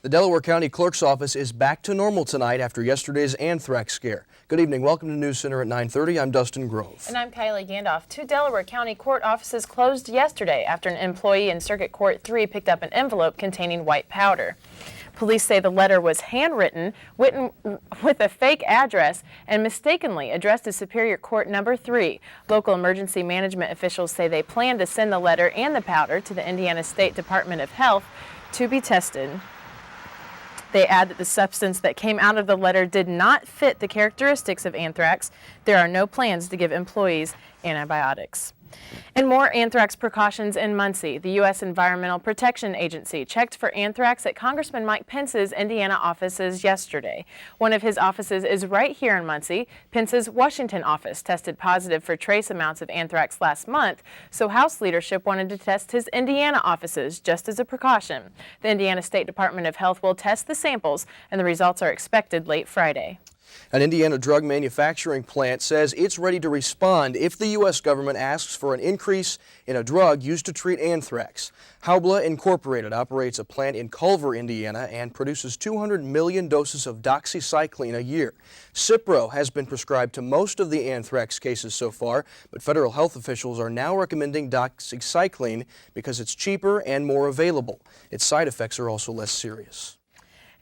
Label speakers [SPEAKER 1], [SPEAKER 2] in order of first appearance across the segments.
[SPEAKER 1] The Delaware County Clerk's office is back to normal tonight after yesterday's anthrax scare. Good evening. Welcome to NewsCenter at 9:30. I'm Dustin Grove.
[SPEAKER 2] And I'm Kylie Gandolf. Two Delaware County court offices closed yesterday after an employee in Circuit Court 3 picked up an envelope containing white powder. Police say the letter was handwritten, with a fake address, and mistakenly addressed to Superior Court Number 3. Local emergency management officials say they plan to send the letter and the powder to the Indiana State Department of Health to be tested. They add that the substance that came out of the letter did not fit the characteristics of anthrax. There are no plans to give employees antibiotics. And more anthrax precautions in Muncie. The U.S. Environmental Protection Agency checked for anthrax at Congressman Mike Pence's Indiana offices yesterday. One of his offices is right here in Muncie. Pence's Washington office tested positive for trace amounts of anthrax last month, so House leadership wanted to test his Indiana offices just as a precaution. The Indiana State Department of Health will test the samples, and the results are expected late Friday.
[SPEAKER 1] An Indiana drug manufacturing plant says it's ready to respond if the U.S. government asks for an increase in a drug used to treat anthrax. Haubla Incorporated operates a plant in Culver, Indiana, and produces 200 million doses of Doxycycline a year. Cipro has been prescribed to most of the anthrax cases so far, but federal health officials are now recommending Doxycycline because it's cheaper and more available. Its side effects are also less serious.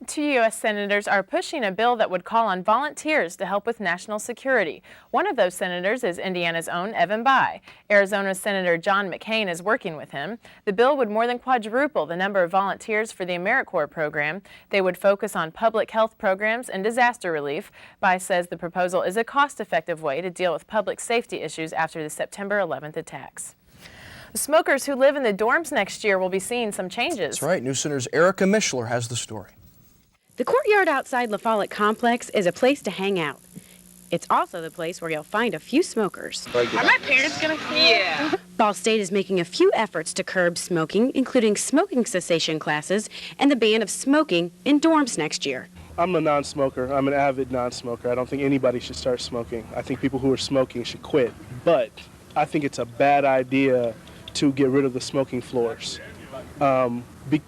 [SPEAKER 2] Two U.S. senators are pushing a bill that would call on volunteers to help with national security. One of those senators is Indiana's own Evan Bayh. Arizona's Senator John McCain is working with him. The bill would more than quadruple the number of volunteers for the AmeriCorps program. They would focus on public health programs and disaster relief. Bayh says the proposal is a cost-effective way to deal with public safety issues after the September 11th attacks. Smokers who live in the dorms next year will be seeing some changes.
[SPEAKER 1] That's right. NewsCenter's Erica Mishler has the story.
[SPEAKER 3] The courtyard outside La Follette Complex is a place to hang out. It's also the place where you'll find a few smokers.
[SPEAKER 4] Are my parents gonna come? Yeah.
[SPEAKER 3] Ball State is making a few efforts to curb smoking, including smoking cessation classes and the ban of smoking in dorms next year.
[SPEAKER 5] I'm a non-smoker. I'm an avid non-smoker. I don't think anybody should start smoking. I think people who are smoking should quit. But I think it's a bad idea to get rid of the smoking floors,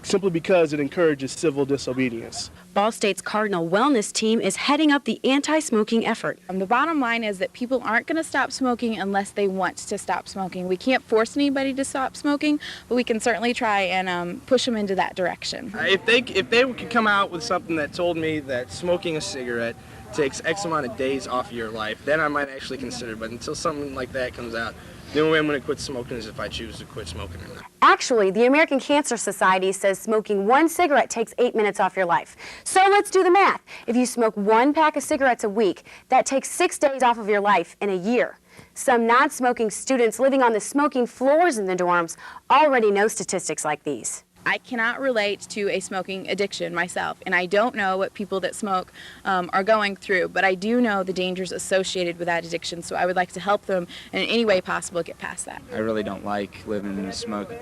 [SPEAKER 5] simply because it encourages civil disobedience.
[SPEAKER 3] Ball State's Cardinal Wellness team is heading up the anti-smoking effort.
[SPEAKER 6] The bottom line is that people aren't going to stop smoking unless they want to stop smoking. We can't force anybody to stop smoking, but we can certainly try and push them into that direction.
[SPEAKER 4] If they could come out with something that told me that smoking a cigarette takes X amount of days off your life, then I might actually consider. But until something like that comes out, the only way I'm going to quit smoking is if I choose to quit smoking or not.
[SPEAKER 3] Actually, the American Cancer Society says smoking one cigarette takes 8 minutes off your life. So let's do the math. If you smoke one pack of cigarettes a week, that takes 6 days off of your life in a year. Some non-smoking students living on the smoking floors in the dorms already know statistics like these.
[SPEAKER 6] I cannot relate to a smoking addiction myself, and I don't know what people that smoke are going through, but I do know the dangers associated with that addiction, so I would like to help them in any way possible get past that.
[SPEAKER 7] I really don't like living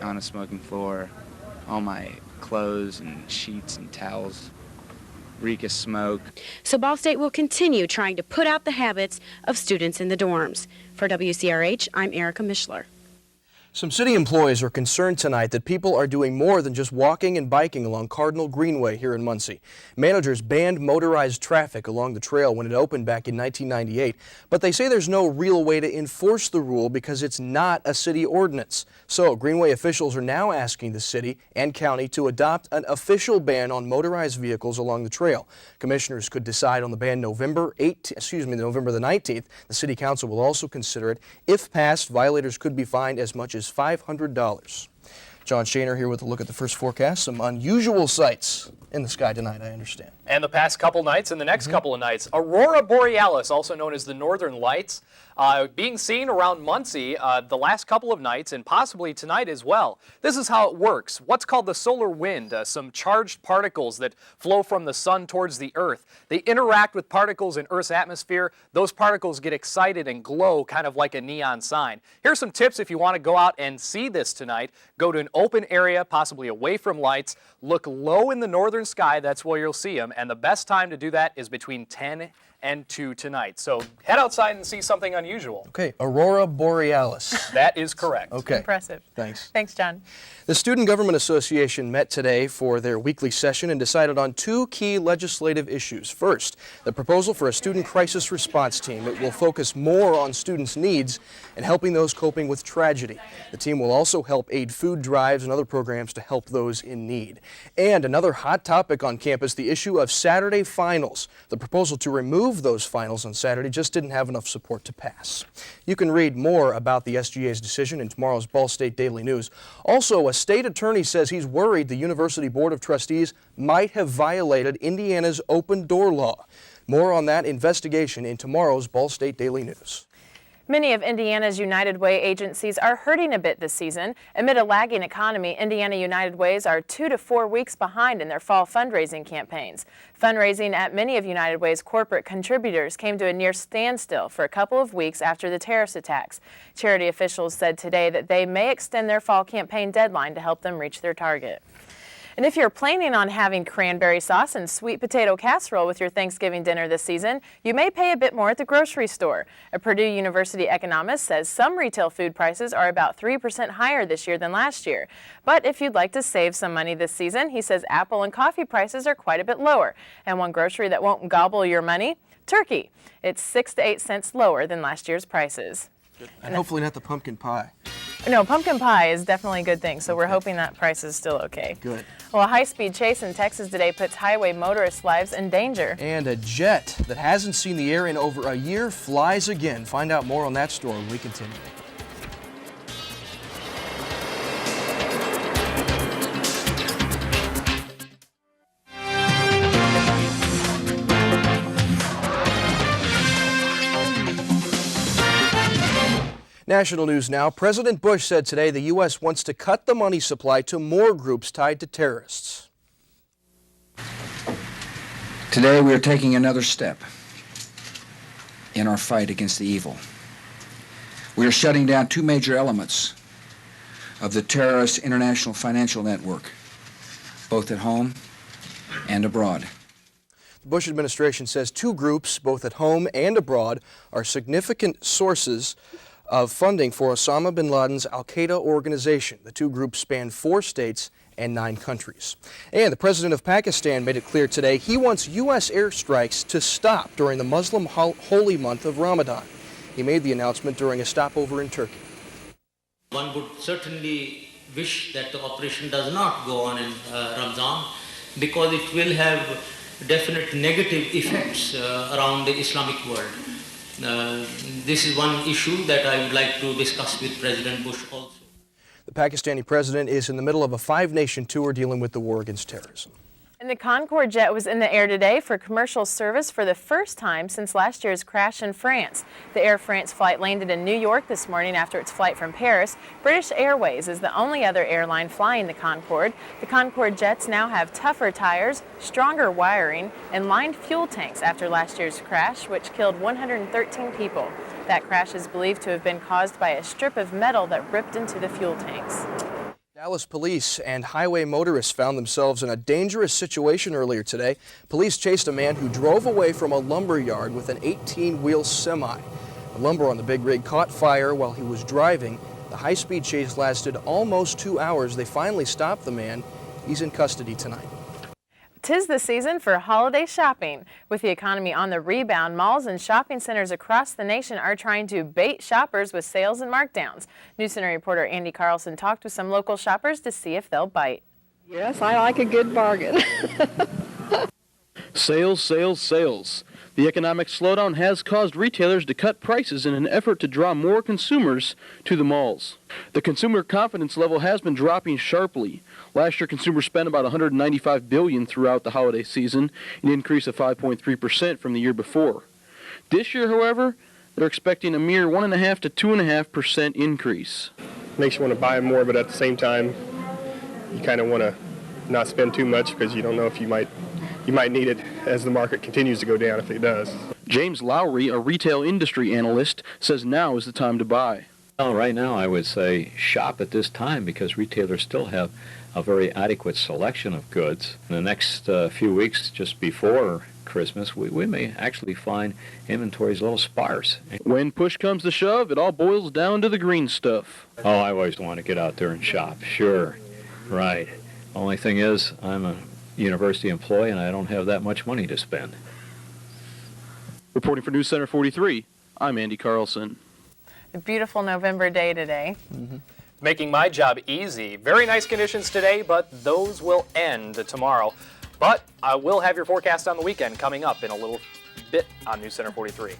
[SPEAKER 7] on a smoking floor. All my clothes and sheets and towels reek of smoke.
[SPEAKER 3] So Ball State will continue trying to put out the habits of students in the dorms. For WCRH, I'm Erica Mishler.
[SPEAKER 1] Some city employees are concerned tonight that people are doing more than just walking and biking along Cardinal Greenway here in Muncie. Managers banned motorized traffic along the trail when it opened back in 1998, but they say there's no real way to enforce the rule because it's not a city ordinance. So Greenway officials are now asking the city and county to adopt an official ban on motorized vehicles along the trail. Commissioners could decide on the ban November the 19th. The city council will also consider it. If passed, violators could be fined as much as $500. John Shaner here with a look at the first forecast. Some unusual sights in the sky tonight, I understand.
[SPEAKER 8] And the past couple nights and the next couple of nights. Aurora Borealis, also known as the Northern Lights, being seen around Muncie the last couple of nights and possibly tonight as well. This is how it works. What's called the solar wind, some charged particles that flow from the sun towards the earth. They interact with particles in Earth's atmosphere. Those particles get excited and glow kind of like a neon sign. Here's some tips if you want to go out and see this tonight. Go to an open area, possibly away from lights. Look low in the northern sky. That's where you'll see them. And the best time to do that is between 10 and 2 tonight. So head outside and see something unusual.
[SPEAKER 1] Okay, Aurora Borealis.
[SPEAKER 8] That is correct.
[SPEAKER 1] Okay.
[SPEAKER 2] Impressive.
[SPEAKER 1] Thanks.
[SPEAKER 2] Thanks, John.
[SPEAKER 1] The Student Government Association met today for their weekly session and decided on 2 key legislative issues. First, the proposal for a student crisis response team. It will focus more on students' needs and helping those coping with tragedy. The team will also help aid food drives and other programs to help those in need. And another hot topic on campus, the issue of Saturday finals. The proposal to remove those finals on Saturday just didn't have enough support to pass. You can read more about the SGA's decision in tomorrow's Ball State Daily News. Also, a state attorney says he's worried the University Board of Trustees might have violated Indiana's open door law. More on that investigation in tomorrow's Ball State Daily News.
[SPEAKER 2] Many of Indiana's United Way agencies are hurting a bit this season. Amid a lagging economy, Indiana United Ways are 2 to 4 weeks behind in their fall fundraising campaigns. Fundraising at many of United Way's corporate contributors came to a near standstill for a couple of weeks after the terrorist attacks. Charity officials said today that they may extend their fall campaign deadline to help them reach their target. And if you're planning on having cranberry sauce and sweet potato casserole with your Thanksgiving dinner this season, you may pay a bit more at the grocery store. A Purdue University economist says some retail food prices are about 3% higher this year than last year. But if you'd like to save some money this season, he says apple and coffee prices are quite a bit lower. And one grocery that won't gobble your money, turkey. It's 6 to 8 cents lower than last year's prices.
[SPEAKER 1] And hopefully not the pumpkin pie.
[SPEAKER 2] No, pumpkin pie is definitely a good thing, so we're hoping that price is still okay.
[SPEAKER 1] Good.
[SPEAKER 2] Well, a high-speed chase in Texas today puts highway motorists' lives in danger.
[SPEAKER 1] And a jet that hasn't seen the air in over a year flies again. Find out more on that story when we continue. National news now. President Bush said today the U.S. wants to cut the money supply to more groups tied to terrorists.
[SPEAKER 9] Today we are taking another step in our fight against the evil. We are shutting down 2 major elements of the terrorist international financial network, both at home and abroad.
[SPEAKER 1] The Bush administration says 2 groups, both at home and abroad, are significant sources of funding for Osama bin Laden's al-Qaeda organization. The 2 groups span 4 states and 9 countries. And the president of Pakistan made it clear today he wants U.S. airstrikes to stop during the Muslim holy month of Ramadan. He made the announcement during a stopover in Turkey.
[SPEAKER 10] One would certainly wish that the operation does not go on in Ramadan because it will have definite negative effects around the Islamic world. This is one issue that I would like to discuss with President Bush also.
[SPEAKER 1] The Pakistani president is in the middle of a 5-nation tour dealing with the war against terrorism.
[SPEAKER 2] And the Concord jet was in the air today for commercial service for the first time since last year's crash in France. The Air France flight landed in New York this morning after its flight from Paris. British Airways is the only other airline flying the Concorde. The Concorde jets now have tougher tires, stronger wiring, and lined fuel tanks after last year's crash, which killed 113 people. That crash is believed to have been caused by a strip of metal that ripped into the fuel tanks.
[SPEAKER 1] Dallas police and highway motorists found themselves in a dangerous situation earlier today. Police chased a man who drove away from a lumber yard with an 18-wheel semi. The lumber on the big rig caught fire while he was driving. The high-speed chase lasted almost 2 hours. They finally stopped the man. He's in custody tonight.
[SPEAKER 2] 'Tis the season for holiday shopping. With the economy on the rebound, malls and shopping centers across the nation are trying to bait shoppers with sales and markdowns. NewsCenter reporter Andy Carlson talked with some local shoppers to see if they'll bite.
[SPEAKER 11] Yes, I like a good bargain.
[SPEAKER 12] Sales, sales, sales. The economic slowdown has caused retailers to cut prices in an effort to draw more consumers to the malls. The consumer confidence level has been dropping sharply. Last year, consumers spent about $195 billion throughout the holiday season, an increase of 5.3% from the year before. This year, however, they're expecting a mere 1.5% to 2.5% increase.
[SPEAKER 5] Makes you want to buy more, but at the same time, you kind of want to not spend too much because you don't know if you might need it as the market continues to go down if it does.
[SPEAKER 12] James Lowry, a retail industry analyst, says now is the time to buy.
[SPEAKER 13] Well, right now I would say shop at this time because retailers still have a very adequate selection of goods. In the next few weeks, just before Christmas, we may actually find inventories a little sparse.
[SPEAKER 12] When push comes to shove, it all boils down to the green stuff.
[SPEAKER 13] Oh, I always want to get out there and shop. Sure. Right. Only thing is, I'm a university employee and I don't have that much money to spend.
[SPEAKER 12] Reporting for News Center 43, I'm Andy Carlson.
[SPEAKER 2] A beautiful November day today.
[SPEAKER 8] Making my job easy. Very nice conditions today, but those will end tomorrow. But I will have your forecast on the weekend coming up in a little bit on News Center 43.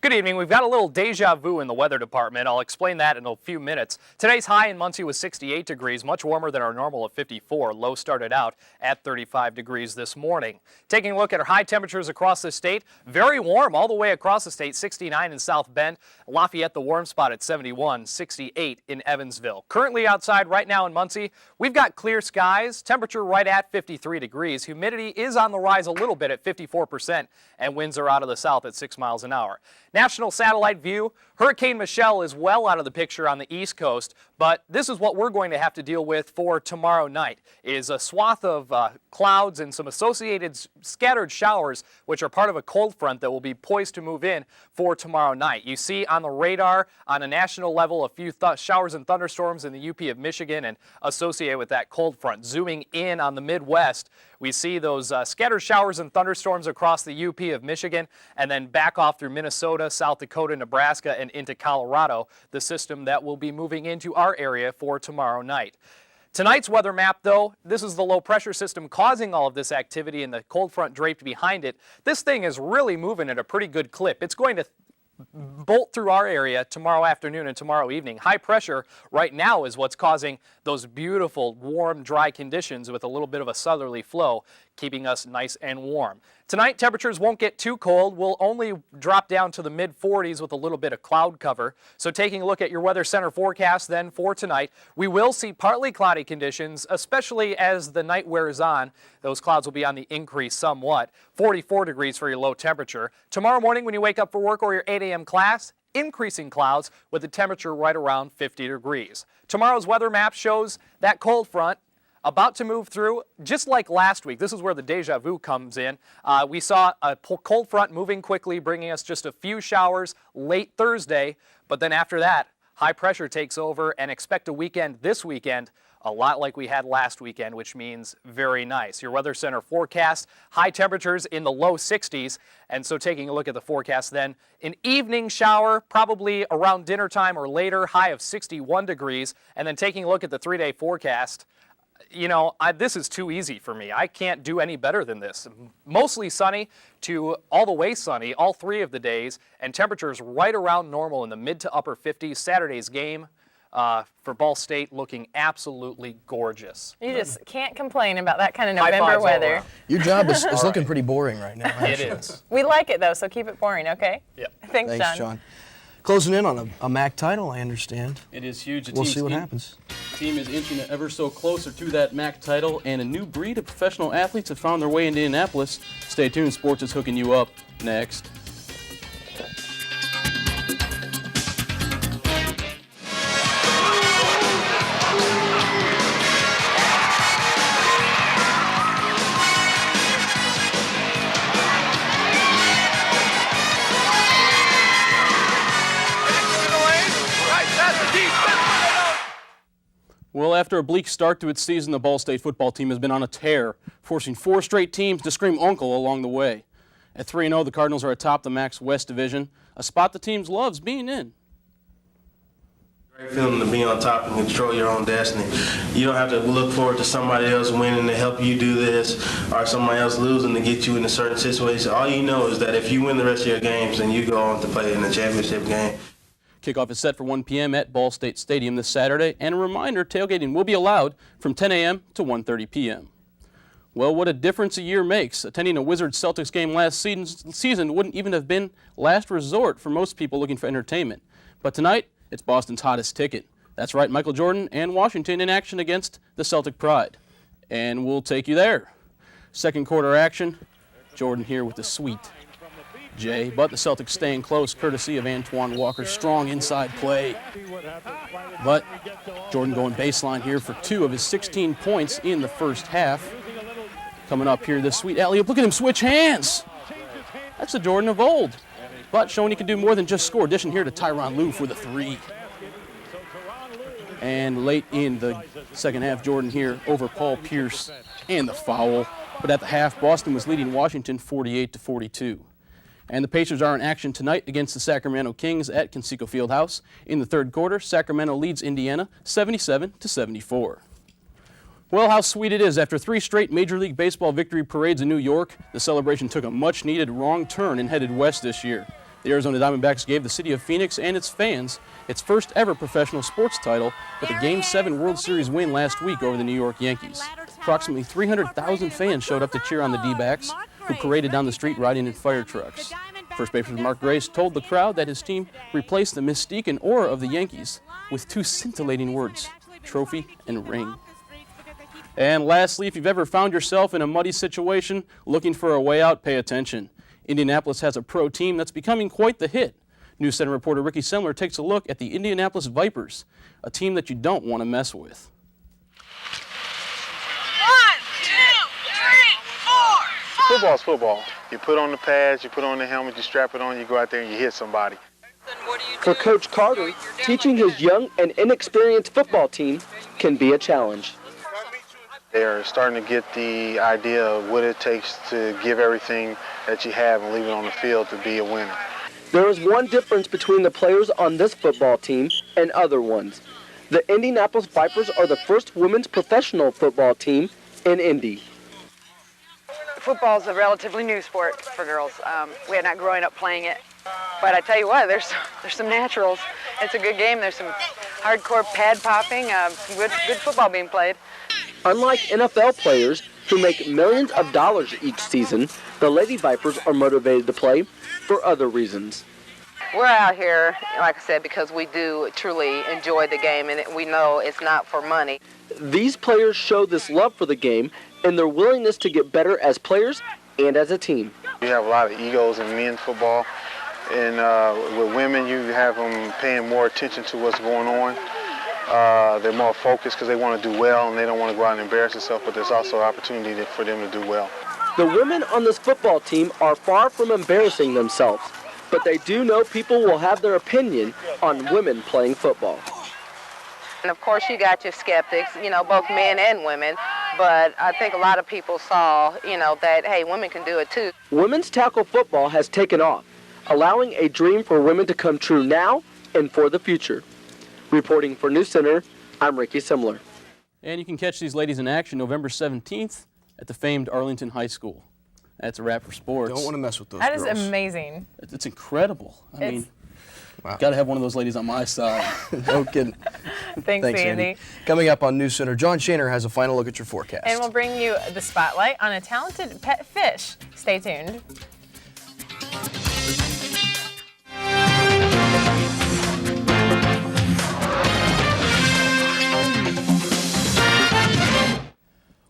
[SPEAKER 8] Good evening. We've got a little deja vu in the weather department. I'll explain that in a few minutes. Today's high in Muncie was 68 degrees, much warmer than our normal of 54. Low started out at 35 degrees this morning. Taking a look at our high temperatures across the state, very warm all the way across the state, 69 in South Bend. Lafayette, the warm spot at 71, 68 in Evansville. Currently outside right now in Muncie, we've got clear skies, temperature right at 53 degrees. Humidity is on the rise a little bit at 54%, and winds are out of the south at 6 miles an hour. National satellite view, Hurricane Michelle is well out of the picture on the East Coast, but this is what we're going to have to deal with for tomorrow night, is a swath of clouds and some associated scattered showers, which are part of a cold front that will be poised to move in for tomorrow night. You see on the radar on a national level a few showers and thunderstorms in the UP of Michigan and associated with that cold front. Zooming in on the Midwest, we see those scattered showers and thunderstorms across the UP of Michigan and then back off through Minnesota, South Dakota, Nebraska, and into Colorado, the system that will be moving into our area for tomorrow night. Tonight's weather map, though, this is the low pressure system causing all of this activity and the cold front draped behind it. This thing is really moving at a pretty good clip. It's going to bolt through our area tomorrow afternoon and tomorrow evening. High pressure right now is what's causing those beautiful, warm, dry conditions with a little bit of a southerly flow, keeping us nice and warm. Tonight, temperatures won't get too cold. We'll only drop down to the mid-40s with a little bit of cloud cover. So taking a look at your Weather Center forecast then for tonight, we will see partly cloudy conditions, especially as the night wears on. Those clouds will be on the increase somewhat. 44 degrees for your low temperature. Tomorrow morning when you wake up for work or your 8 a.m. class, increasing clouds with the temperature right around 50 degrees. Tomorrow's weather map shows that cold front about to move through, just like last week. This is where the deja vu comes in. We saw a cold front moving quickly, bringing us just a few showers late Thursday, but then after that, high pressure takes over, and expect a weekend this weekend a lot like we had last weekend, which means very nice. Your Weather Center forecast, high temperatures in the low 60s, and so taking a look at the forecast then, an evening shower probably around dinner time or later, high of 61 degrees, and then taking a look at the 3-day forecast, you know, this is too easy for me. I can't do any better than this. Mostly sunny to all the way sunny all 3 of the days, and temperatures right around normal in the mid to upper 50s. Saturday's game for Ball State looking absolutely gorgeous.
[SPEAKER 2] You just can't complain about that kind of
[SPEAKER 8] High
[SPEAKER 2] November
[SPEAKER 8] fives all
[SPEAKER 2] weather.
[SPEAKER 8] around.
[SPEAKER 1] Your job is looking pretty boring right now.
[SPEAKER 8] It is.
[SPEAKER 2] We like it though, so keep it boring, okay?
[SPEAKER 8] Yep.
[SPEAKER 2] Thanks,
[SPEAKER 1] Thanks, John. Closing in on a MAC title, I understand.
[SPEAKER 14] It is huge.
[SPEAKER 1] We'll see what happens.
[SPEAKER 14] The team is inching ever so closer to that MAC title, and a new breed of professional athletes have found their way into Indianapolis. Stay tuned. Sports is hooking you up next. Well, after a bleak start to its season, the Ball State football team has been on a tear, forcing 4 straight teams to scream uncle along the way. At 3-0, the Cardinals are atop the MAC's West Division, a spot the team loves being in.
[SPEAKER 15] Great feeling to be on top and control your own destiny. You don't have to look forward to somebody else winning to help you do this or somebody else losing to get you in a certain situation. All you know is that if you win the rest of your games, then you go on to play in the championship game.
[SPEAKER 14] Kickoff is set for 1 p.m. at Ball State Stadium this Saturday, and a reminder, tailgating will be allowed from 10 a.m. to 1:30 p.m. Well, what a difference a year makes. Attending a Wizards-Celtics game last season wouldn't even have been last resort for most people looking for entertainment. But tonight, it's Boston's hottest ticket. That's right, Michael Jordan and Washington in action against the Celtic Pride. And we'll take you there. Second quarter action. Jordan here with the sweet J, but the Celtics staying close courtesy of Antoine Walker's strong inside play. But Jordan going baseline here for 2 of his 16 points in the first half. Coming up here, this sweet alley-oop. Look at him switch hands. That's the Jordan of old, but showing he can do more than just score. Dishing here to Tyronn Lue for the 3. And late in the second half, Jordan here over Paul Pierce and the foul. But at the half, Boston was leading Washington 48-42. And the Pacers are in action tonight against the Sacramento Kings at Conseco Fieldhouse. In the third quarter, Sacramento leads Indiana 77-74. Well, how sweet it is. After 3 straight Major League Baseball victory parades in New York, the celebration took a much-needed wrong turn and headed west this year. The Arizona Diamondbacks gave the city of Phoenix and its fans its first ever professional sports title with a Game 7 World Series win last week over the New York Yankees. Approximately 300,000 fans showed up to cheer on the D-backs, who paraded down the street riding in fire trucks. First baseman Mark Grace told the crowd that his team replaced the mystique and aura of the Yankees with 2 scintillating words, trophy and ring. And lastly, if you've ever found yourself in a muddy situation looking for a way out, pay attention. Indianapolis has a pro team that's becoming quite the hit. NewsCenter reporter Ricky Semler takes a look at the Indianapolis Vipers, a team that you don't want to mess with.
[SPEAKER 16] 1, 2, 3, 4.
[SPEAKER 17] Football's football. You put on the pads, you put on the helmet, you strap it on, you go out there and you hit somebody.
[SPEAKER 18] For Coach Carter, teaching his young and inexperienced football team can be a challenge.
[SPEAKER 17] They're starting to get the idea of what it takes to give everything that you have and leave it on the field to be a winner.
[SPEAKER 18] There is one difference between the players on this football team and other ones. The Indianapolis Vipers are the first women's professional football team in Indy.
[SPEAKER 19] Football is a relatively new sport for girls. We are not growing up playing it. But I tell you what, there's some naturals. It's a good game. There's some hardcore pad popping, some good football being played.
[SPEAKER 18] Unlike NFL players who make millions of dollars each season, the Lady Vipers are motivated to play for other reasons.
[SPEAKER 20] We're out here, like I said, because we do truly enjoy the game, and we know it's not for money.
[SPEAKER 18] These players show this love for the game and their willingness to get better as players and as a team.
[SPEAKER 17] You have a lot of egos in men's football, and with women, you have them paying more attention to what's going on. They're more focused because they want to do well and they don't want to go out and embarrass themselves, but there's also an opportunity for them to do well.
[SPEAKER 18] The women on this football team are far from embarrassing themselves, but they do know people will have their opinion on women playing football.
[SPEAKER 20] And of course you got your skeptics, both men and women, but I think a lot of people saw, that, hey, women can do it too.
[SPEAKER 18] Women's tackle football has taken off, allowing a dream for women to come true now and for the future. Reporting for NewsCenter, I'm Ricky Semler.
[SPEAKER 14] And you can catch these ladies in action November 17th at the famed Arlington High School. That's a wrap for sports.
[SPEAKER 1] Don't want to mess with those
[SPEAKER 2] That
[SPEAKER 1] girls.
[SPEAKER 2] is amazing.
[SPEAKER 14] It's incredible. I mean, wow. Got to have one of those ladies on my side.
[SPEAKER 1] No kidding.
[SPEAKER 2] Thanks, Andy.
[SPEAKER 1] Coming up on NewsCenter, John Shaner has a final look at your forecast.
[SPEAKER 2] And we'll bring you the spotlight on a talented pet fish. Stay tuned.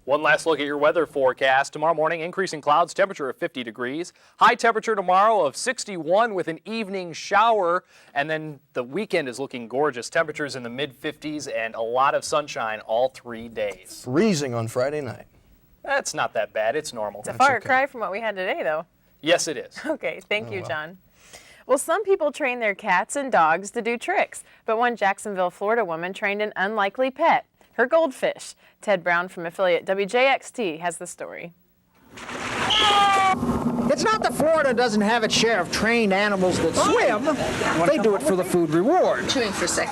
[SPEAKER 8] One last look at your weather forecast. Tomorrow morning, increasing clouds, temperature of 50 degrees. High temperature tomorrow of 61 with an evening shower. And then the weekend is looking gorgeous. Temperatures in the mid-50s and a lot of sunshine all 3 days.
[SPEAKER 1] Freezing on Friday night.
[SPEAKER 8] That's not that bad. It's normal.
[SPEAKER 2] It's a far cry from what we had today, though.
[SPEAKER 8] Yes, it is.
[SPEAKER 2] Okay, thank you, John. Well, some people train their cats and dogs to do tricks, but one Jacksonville, Florida woman trained an unlikely pet, her goldfish. Ted Brown from affiliate WJXT has the story.
[SPEAKER 21] It's not that Florida doesn't have its share of trained animals that swim. They do it for the food reward.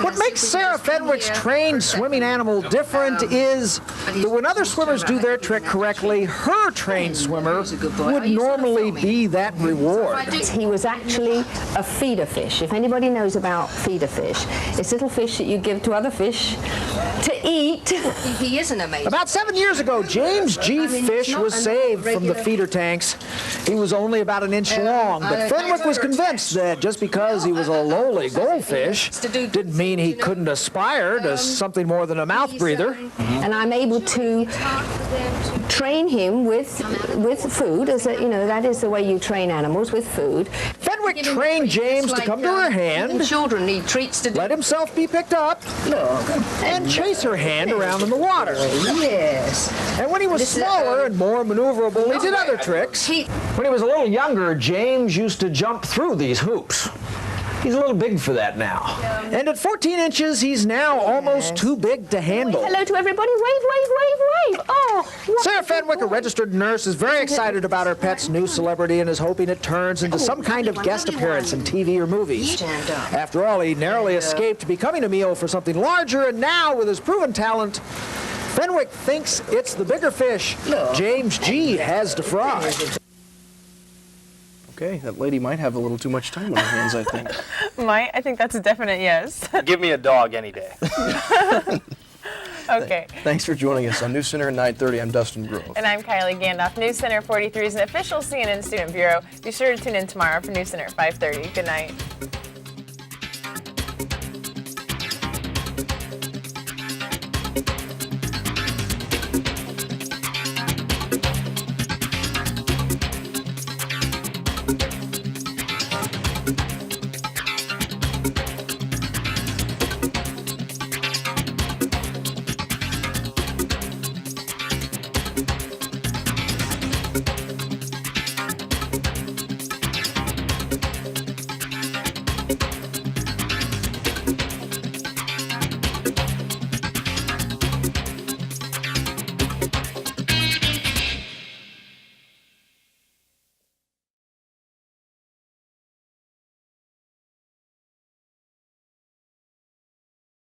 [SPEAKER 21] What makes Sarah Fenwick's trained swimming animal different is that when other swimmers do their trick correctly, her trained swimmer would normally be that reward.
[SPEAKER 22] He was actually a feeder fish. If anybody knows about feeder fish, it's little fish that you give to other fish to eat. He is an amazing.
[SPEAKER 21] About 7 years ago, James G. Fish was saved from the feeder tanks. He was only about an inch long, but Fenwick was convinced that just because he was a lowly goldfish didn't mean he couldn't aspire to something more than a mouth breather.
[SPEAKER 22] And I'm able to train him with food, as a, you know, that is the way you train animals, with food.
[SPEAKER 21] Fenwick trained James to come to her hand,
[SPEAKER 22] children need treats to
[SPEAKER 21] let himself be picked up, and chase her hand around in the water.
[SPEAKER 22] Yes.
[SPEAKER 21] And when he was smaller and more maneuverable, he did other tricks. When he was a little younger, James used to jump through these hoops. He's a little big for that now. And at 14 inches, he's now almost too big to handle.
[SPEAKER 22] Hello to everybody. Wave, wave, wave, wave. Oh.
[SPEAKER 21] Sarah Fenwick, a registered nurse, is very excited about her pet's new celebrity and is hoping it turns into some kind of guest appearance in TV or movies. After all, he narrowly escaped becoming a meal for something larger, and now, with his proven talent, Fenwick thinks it's the bigger fish James G. has to fry.
[SPEAKER 1] Okay, that lady might have a little too much time on her hands, I think.
[SPEAKER 2] Might? I think that's a definite yes.
[SPEAKER 8] Give me a dog any day.
[SPEAKER 2] Okay.
[SPEAKER 1] Thanks for joining us on NewsCenter at 9:30. I'm Dustin Grove.
[SPEAKER 2] And I'm Kylie Gandalf. NewsCenter 43 is an official CNN student bureau. Be sure to tune in tomorrow for NewsCenter at 5:30. Good night.